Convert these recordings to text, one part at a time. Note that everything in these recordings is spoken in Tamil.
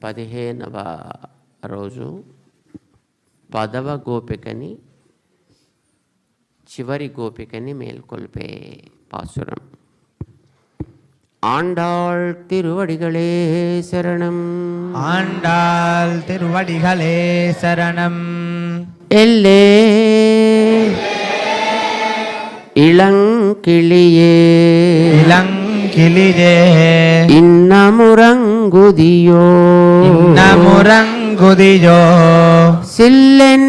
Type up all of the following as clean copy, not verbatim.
15వ రోజు 10వ గోపికని చివరి గోపికని మేల్కొల్పే பாசுரம். ஆண்டாள் திருவடிகளே சரணம். ஆண்டாள் திருவடிகளே சரணம். எல்லே இளங்கிளியே இளங்கிளியே இன்னமுறங்குதியோ இன்னமுறங்குதியோ சில்லென்னழையேன்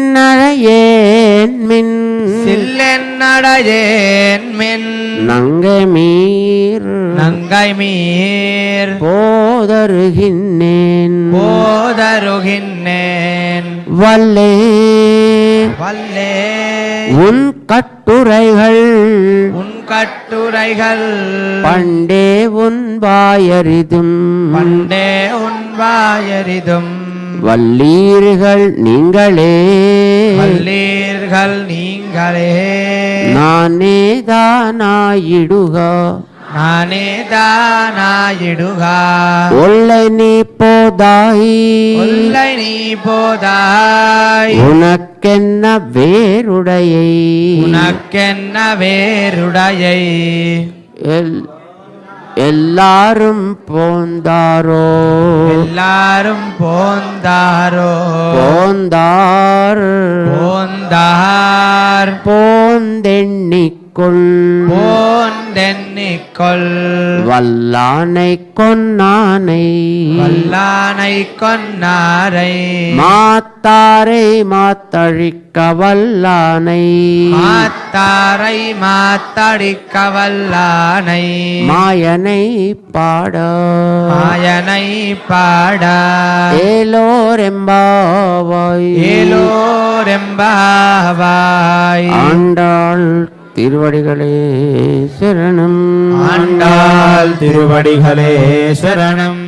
மின் சில்லென்னழையேன் மின் நங்கைமீர் நங்கைமீர் போதருகின்னேன் போதருகின்னேன் வல்லே வல்லே உன் கட்டுரைகள் உன் கட்டுரைகள் பண்டே உன் வாயறிதும் பண்டே உன் வாயறிதும் வல்லீர்கள் நீங்களே வல்லீர்கள் நீங்களே நானேதானாயிடுக நானேதானாயிடுக ஒல்லை நீ போதாய் ஒல்லை நீ போதாய் உனக்கென்ன வேறுடையை உனக்கென்ன வேறுடையை எல்லாரும் போந்தாரோ எல்லாரும் போந்தாரோ போந்தார் போந்தார் போந்தெண்ணிக்கொள் போந்தெண்ணிக்கொள் வல்லானை கொன்னானை வல்லானை கொன்னாரை மாத்தாரை மாத்தழிக்க வல்லானை மாத்தாரை மாத்தடிக்க வல்லானை மாயனை பாட மாயனை பாட ஏலோரெம்பாவாய் ஏலோரெம்பாவாய். ஆண்டாள் திருவடிகளே சரணம். ஆண்டாள் திருவடிகளே சரணம்.